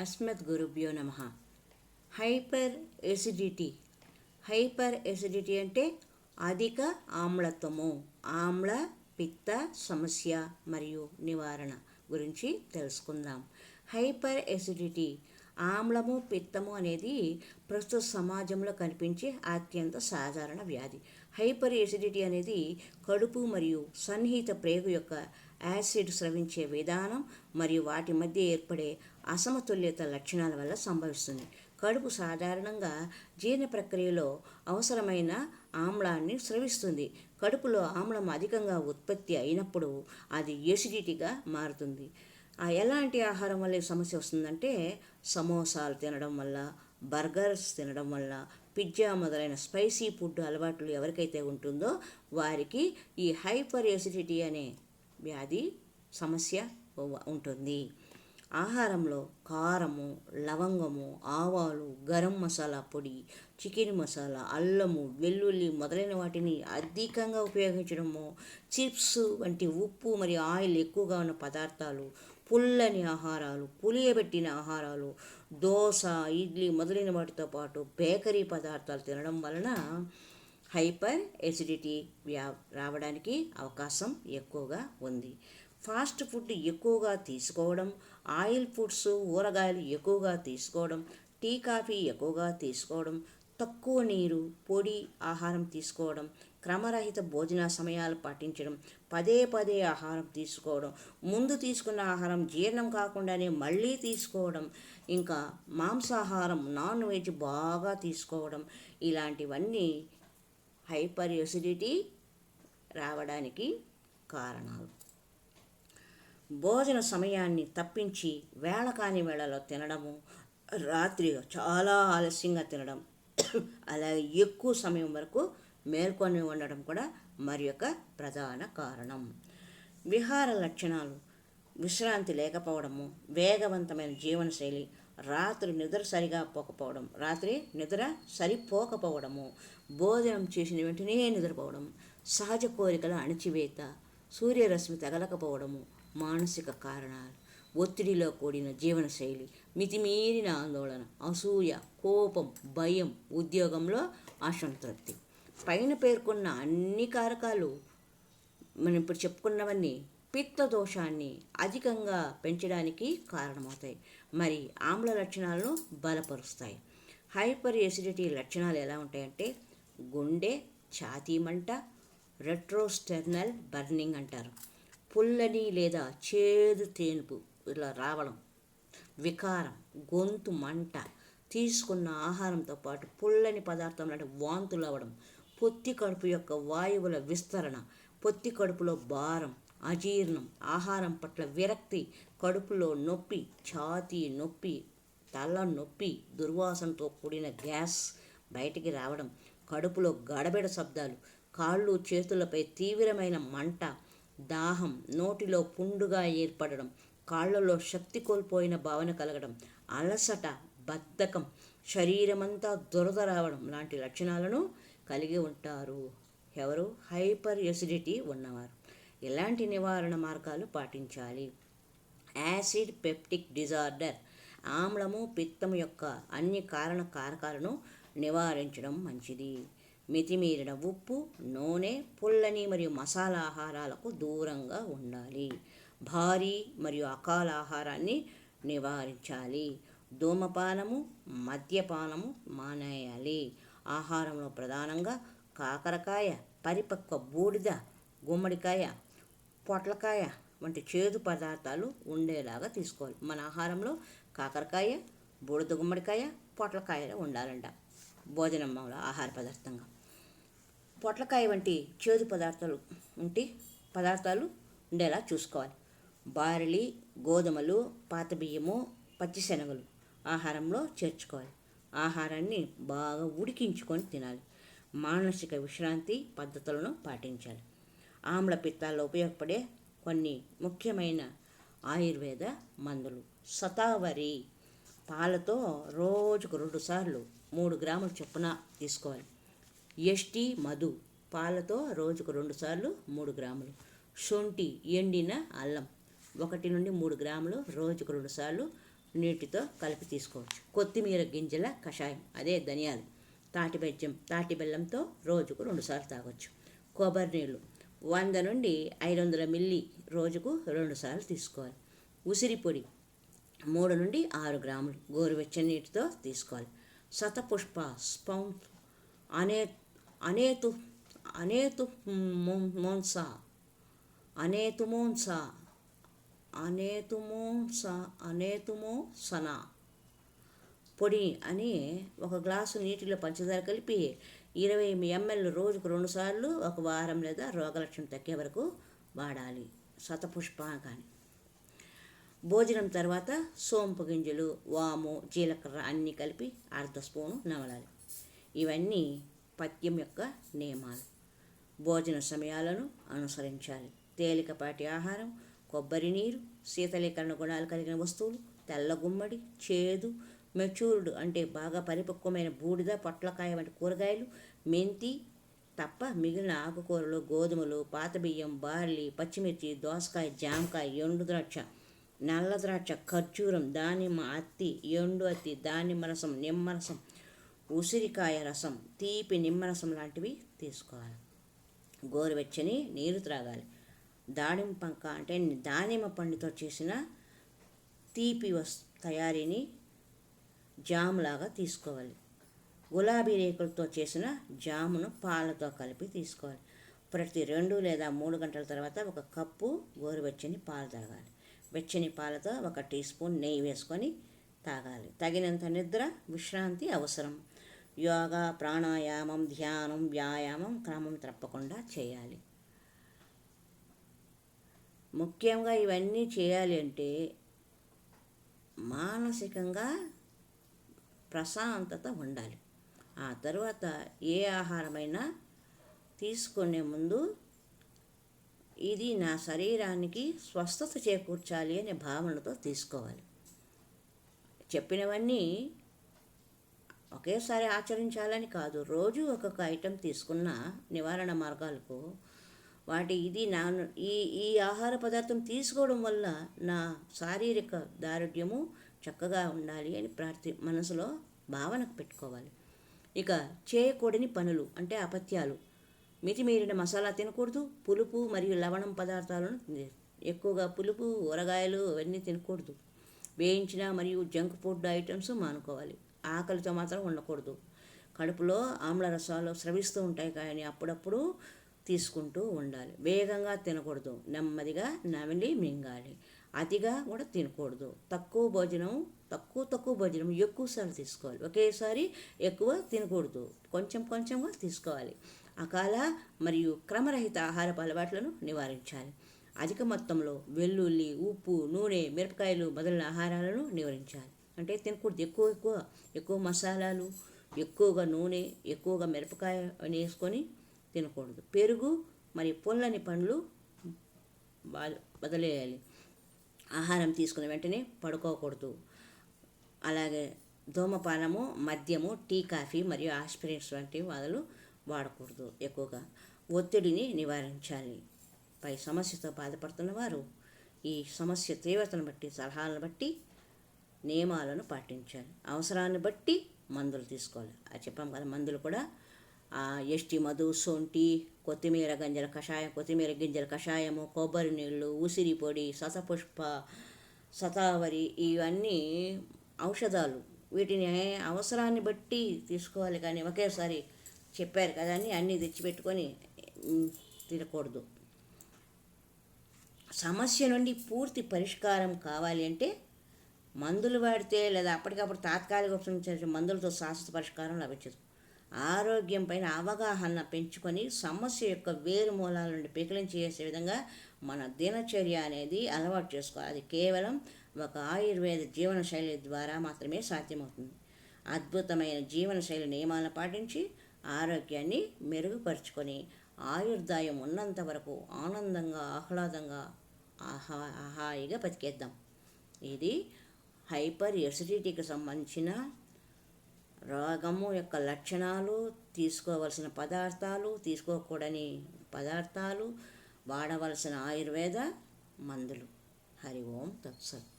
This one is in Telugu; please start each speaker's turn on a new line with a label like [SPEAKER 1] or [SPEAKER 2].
[SPEAKER 1] అస్మద్గురుభ్యో నమః. హైపర్ ఎసిడిటీ అంటే అధిక ఆమ్లత్వము, ఆమ్ల పిత్త సమస్య మరియు నివారణ గురించి తెలుసుకుందాం. హైపర్ ఎసిడిటీ, ఆమ్లము పిత్తము అనేది ప్రస్తుత సమాజంలో కనిపించే అత్యంత సాధారణ వ్యాధి. హైపర్ ఎసిడిటీ అనేది కడుపు మరియు సన్నిహిత ప్రేగు యొక్క యాసిడ్ స్రవించే విధానం మరియు వాటి మధ్య ఏర్పడే అసమతుల్యత లక్షణాల వల్ల సంభవిస్తుంది. కడుపు సాధారణంగా జీర్ణ ప్రక్రియలో అవసరమైన ఆమ్లాన్ని స్రవిస్తుంది. కడుపులో ఆమ్లం అధికంగా ఉత్పత్తి అయినప్పుడు అది ఎసిడిటీగా మారుతుంది. ఎలాంటి ఆహారం వల్ల ఈ సమస్య వస్తుందంటే సమోసాలు తినడం వల్ల, బర్గర్స్ తినడం వల్ల, పిజ్జా మొదలైన స్పైసీ ఫుడ్ అలవాట్లు ఎవరికైతే ఉంటుందో వారికి ఈ హైపర్ ఎసిడిటీ అనే వ్యాధి సమస్య ఉంటుంది. ఆహారంలో కారము, లవంగము, ఆవాలు, గరం మసాలా పొడి, చికెన్ మసాలా, అల్లము, వెల్లుల్లి మొదలైన వాటిని అధికంగా ఉపయోగించడము, చిప్స్ వంటి ఉప్పు మరియు ఆయిల్ ఎక్కువగా ఉన్న పదార్థాలు, పుల్లని ఆహారాలు, పులియబెట్టిన ఆహారాలు, దోశ, ఇడ్లీ మొదలైన వాటితో పాటు బేకరీ పదార్థాలు తినడం వలన హైపర్ ఎసిడిటీ రావడానికి అవకాశం ఎక్కువగా ఉంది. ఫాస్ట్ ఫుడ్ ఎక్కువగా తీసుకోవడం, ఆయిల్ ఫుడ్స్, ఊరగాయలు ఎక్కువగా తీసుకోవడం, టీ కాఫీ ఎక్కువగా తీసుకోవడం, తక్కువ నీరు, పొడి ఆహారం తీసుకోవడం, క్రమరహిత భోజన సమయాలు పాటించడం, పదే పదే ఆహారం తీసుకోవడం, ముందు తీసుకున్న ఆహారం జీర్ణం కాకుండానే మళ్ళీ తీసుకోవడం, ఇంకా మాంసాహారం, నాన్ వెజ్ బాగా తీసుకోవడం, ఇలాంటివన్నీ హైపర్ ఎసిడిటీ రావడానికి కారణాలు. భోజన సమయాన్ని తప్పించి వేళ కాని వేళలో తినడము, రాత్రి చాలా ఆలస్యంగా తినడం, అలాగే ఎక్కువ సమయం వరకు మేల్కొని ఉండడం కూడా మరి యొక్క ప్రధాన కారణం. విహార లక్షణాలు: విశ్రాంతి లేకపోవడము, వేగవంతమైన జీవనశైలి, రాత్రి నిద్ర సరిపోకపోవడము, భోజనం చేసిన వెంటనే నిద్రపోవడం, సహజ కోరికల అణచివేత, సూర్యరశ్మి తగలకపోవడము, మానసిక కారణాలు, ఒత్తిడిలో కూడిన జీవనశైలి, మితిమీరిన ఆందోళన, అసూయ, కోపం, భయం, ఉద్యోగంలో అసంతృప్తి. పైన పేర్కొన్న అన్ని కారకాలు మనం ఇప్పుడు చెప్పుకున్నవన్నీ పిత్త దోషాన్ని అధికంగా పెంచడానికి కారణమవుతాయి, మరి ఆమ్ల లక్షణాలను బలపరుస్తాయి. హైపర్ ఎసిడిటీ లక్షణాలు ఎలా ఉంటాయంటే గుండె, ఛాతీ మంట, రెట్రోస్టెర్నల్ బర్నింగ్ అంటారు, పుల్లని లేదా చేదు తేనుపు ఇలా రావడం, వికారం, గొంతు మంట, తీసుకున్న ఆహారంతో పాటు పుల్లని పదార్థం అంటే వాంతులు అవ్వడం, పొత్తి కడుపు యొక్క వాయువుల విస్తరణ, పొత్తి కడుపులో భారం, అజీర్ణం, ఆహారం పట్ల విరక్తి, కడుపులో నొప్పి, ఛాతీ నొప్పి, తల నొప్పి, దుర్వాసనతో కూడిన గ్యాస్ బయటికి రావడం, కడుపులో గడబిడ శబ్దాలు, కాళ్ళు చేతులపై తీవ్రమైన మంట, దాహం, నోటిలో పుండుగా ఏర్పడడం, కాళ్ళలో శక్తి కోల్పోయిన భావన కలగడం, అలసట, బద్ధకం, శరీరమంతా దురద రావడం లాంటి లక్షణాలను కలిగి ఉంటారు ఎవరు హైపర్ ఎసిడిటీ ఉన్నవారు. ఎలాంటి నివారణ మార్గాలు పాటించాలి? యాసిడ్ పెప్టిక్ డిజార్డర్, ఆమ్లము పిత్తము యొక్క అన్ని కారకాలను నివారించడం మంచిది. మితిమీరిన ఉప్పు, నూనె, పుల్లని మరియు మసాలా ఆహారాలకు దూరంగా ఉండాలి. భారీ మరియు అకాల ఆహారాన్ని నివారించాలి. ధూమపానము, మద్యపానము మానేయాలి. ఆహారంలో ప్రధానంగా కాకరకాయ, పరిపక్వ బూడిద, గుమ్మడికాయ, పొట్లకాయ వంటి చేదు పదార్థాలు ఉండేలాగా తీసుకోవాలి. మన ఆహారంలో కాకరకాయ, బూడిద గుమ్మడికాయ, పొట్లకాయలు ఉండాలంట భోజనంలో ఆహార పదార్థంగా. పొట్లకాయ వంటి చేదు పదార్థాలు ఉండేలా చూసుకోవాలి. బార్లీ, గోధుమలు, పాత బియ్యము, పచ్చిశనగలు ఆహారంలో చేర్చుకోవాలి. ఆహారాన్ని బాగా ఉడికించుకొని తినాలి. మానసిక విశ్రాంతి పద్ధతులను పాటించాలి. ఆమ్ల పిత్తాల్లో ఉపయోగపడే కొన్ని ముఖ్యమైన ఆయుర్వేద మందులు: శతావరి పాలతో రోజుకు 2 సార్లు 3 గ్రాముల చొప్పున తీసుకోవాలి. ఎస్టీ మధు పాలతో రోజుకు 2 సార్లు 3 గ్రాములు. శొంఠి, ఎండిన అల్లం 1 నుండి 3 గ్రాములు రోజుకు 2 సార్లు నీటితో కలిపి తీసుకోవచ్చు. కొత్తిమీర గింజల కషాయం, అదే ధనియాలు, తాటి బెల్లంతో రోజుకు 2 సార్లు తాగొచ్చు. కొబ్బరి నీళ్ళు 100 నుండి 500 మిల్లీ రోజుకు 2 సార్లు తీసుకోవాలి. ఉసిరి పొడి 3 నుండి 6 గ్రాములు గోరువెచ్చని నీటితో తీసుకోవాలి. శతపుష్ప స్పౌండ్ అనే అనేతు అనేతు మోన్సా అనేతుమోన్సా అనేతుమోసనా పొడి అని 1 గ్లాసు నీటిలో పంచదార కలిపి 20 ml రోజుకు 2 సార్లు 1 వారం లేదా రోగలక్షణం తగ్గే వరకు వాడాలి. శతపుష్ప కానీ. భోజనం తర్వాత సోంపు గింజలు, వాము, జీలకర్ర అన్నీ కలిపి 1/2 స్పూను నమలాలి. ఇవన్నీ పథ్యం యొక్క నియమాలు. భోజన సమయాలను అనుసరించాలి. తేలికపాటి ఆహారం, కొబ్బరి నీరు, శీతలీకరణ గుణాలు కలిగిన వస్తువులు, తెల్ల గుమ్మడి, చేదు, మెచ్యూర్డ్ అంటే బాగా పరిపక్వమైన బూడిద, పొట్లకాయ వంటి కూరగాయలు, మెంతి తప్ప మిగిలిన ఆకుకూరలు, గోధుమలు, పాత బియ్యం, బార్లీ, పచ్చిమిర్చి, దోసకాయ, జామకాయ, ఎండు ద్రాక్ష, నల్ల ద్రాక్ష, ఖర్జూరం, దానిమ్మ, అత్తి, ఎండు అత్తి, దానిమ్మ రసం, నిమ్మరసం, ఉసిరికాయ రసం, తీపి నిమ్మరసం లాంటివి తీసుకోవాలి. గోరువెచ్చని నీరు త్రాగాలి. దానిమ్మ పండుతో చేసిన తీపి తయారీని జాములాగా తీసుకోవాలి. గులాబీ రేకులతో చేసిన జామును పాలతో కలిపి తీసుకోవాలి. ప్రతి 2 లేదా 3 గంటల తర్వాత 1 కప్పు గోరువెచ్చని పాలు తాగాలి. వెచ్చని పాలతో 1 టీ స్పూన్ నెయ్యి వేసుకొని తాగాలి. తగినంత నిద్ర, విశ్రాంతి అవసరం. యోగా, ప్రాణాయామం, ధ్యానం, వ్యాయామం క్రమం తప్పకుండా చేయాలి. ముఖ్యంగా ఇవన్నీ చేయాలి అంటే మానసికంగా ప్రశాంతత ఉండాలి. ఆ తర్వాత ఏ ఆహారమైనా తీసుకునే ముందు ఇది నా శరీరానికి స్వస్థత చేకూర్చాలి అనే భావనతో తీసుకోవాలి. చెప్పినవన్నీ ఒకేసారి ఆచరించాలని కాదు. రోజు ఒక్కొక్క ఐటెం తీసుకున్న నివారణ మార్గాలకు ఈ ఆహార పదార్థం తీసుకోవడం వల్ల నా శారీరక దారుఢ్యము చక్కగా ఉండాలి అని మనసులో భావనకు పెట్టుకోవాలి. ఇక చేయకూడని పనులు అంటే అపత్యాలు. మితిమీరిన మసాలా తినకూడదు. పులుపు మరియు లవణం పదార్థాలను ఎక్కువగా పులుపు, ఊరగాయలు అవన్నీ తినకూడదు. వేయించిన మరియు జంక్ ఫుడ్ ఐటమ్స్ మానుకోవాలి. ఆకలితో మాత్రం ఉండకూడదు. కడుపులో ఆమ్ల రసాలు స్రవిస్తూ ఉంటాయి కానీ అప్పుడప్పుడు తీసుకుంటూ ఉండాలి. వేగంగా తినకూడదు. నెమ్మదిగా నమిలి మింగాలి. అతిగా కూడా తినకూడదు. తక్కువ భోజనం ఎక్కువసార్లు తీసుకోవాలి. ఒకేసారి ఎక్కువ తినకూడదు. కొంచెంగా తీసుకోవాలి. అకాల మరియు క్రమరహిత ఆహారపు అలవాట్లను నివారించాలి. అధిక మొత్తంలో వెల్లుల్లి, ఉప్పు, నూనె, మిరపకాయలు మొదలైన ఆహారాలను నివారించాలి. అంటే తినకూడదు. ఎక్కువ మసాలాలు, ఎక్కువగా నూనె, ఎక్కువగా మిరపకాయ వేసుకొని తినకూడదు. పెరుగు మరియు పుల్లని పండ్లు వదిలేయాలి. ఆహారం తీసుకున్న వెంటనే పడుకోకూడదు. అలాగే ధూమపానము, మద్యము, టీ, కాఫీ మరియు ఆస్పిరిన్స్ వంటివి వాడకూడదు. ఎక్కువగా ఒత్తిడిని నివారించాలి. పై సమస్యతో బాధపడుతున్న వారు ఈ సమస్య తీవ్రతను బట్టి, సలహాలను బట్టి నియమాలను పాటించాలి. అవసరాన్ని బట్టి మందులు తీసుకోవాలి. అది చెప్పాం కదా. మందులు కూడా ఎస్టి మధు, సొంటి, కొత్తిమీర గింజల కషాయము, కొబ్బరి నీళ్ళు, ఉసిరి పొడి, శతపుష్ప, శతావరి ఇవన్నీ ఔషధాలు. వీటిని అవసరాన్ని బట్టి తీసుకోవాలి కానీ ఒకేసారి చెప్పారు కదా అని అన్నీ తెచ్చిపెట్టుకొని తినకూడదు. సమస్య నుండి పూర్తి పరిష్కారం కావాలి అంటే మందులు వాడితే లేదా అప్పటికప్పుడు తాత్కాలిక ఉపయోగించే మందులతో శాశ్వత పరిష్కారం లభించదు. ఆరోగ్యం పైన అవగాహన పెంచుకొని సమస్య యొక్క వేరు మూలాల నుండి పెకిలించి చేసే విధంగా మన దినచర్య అనేది అలవాటు చేసుకోవాలి. అది కేవలం ఒక ఆయుర్వేద జీవనశైలి ద్వారా మాత్రమే సాధ్యమవుతుంది. అద్భుతమైన జీవనశైలి నియమాలను పాటించి ఆరోగ్యాన్ని మెరుగుపరుచుకొని ఆయుర్దాయం ఉన్నంత వరకు ఆనందంగా, ఆహ్లాదంగా, హాయిగా బతికేద్దాం. ఇది హైపర్ ఎసిడిటీకి సంబంధించిన రోగము యొక్క లక్షణాలు, తీసుకోవలసిన పదార్థాలు, తీసుకోకూడని పదార్థాలు, వాడవలసిన ఆయుర్వేద మందులు. హరి ఓం తత్సత్.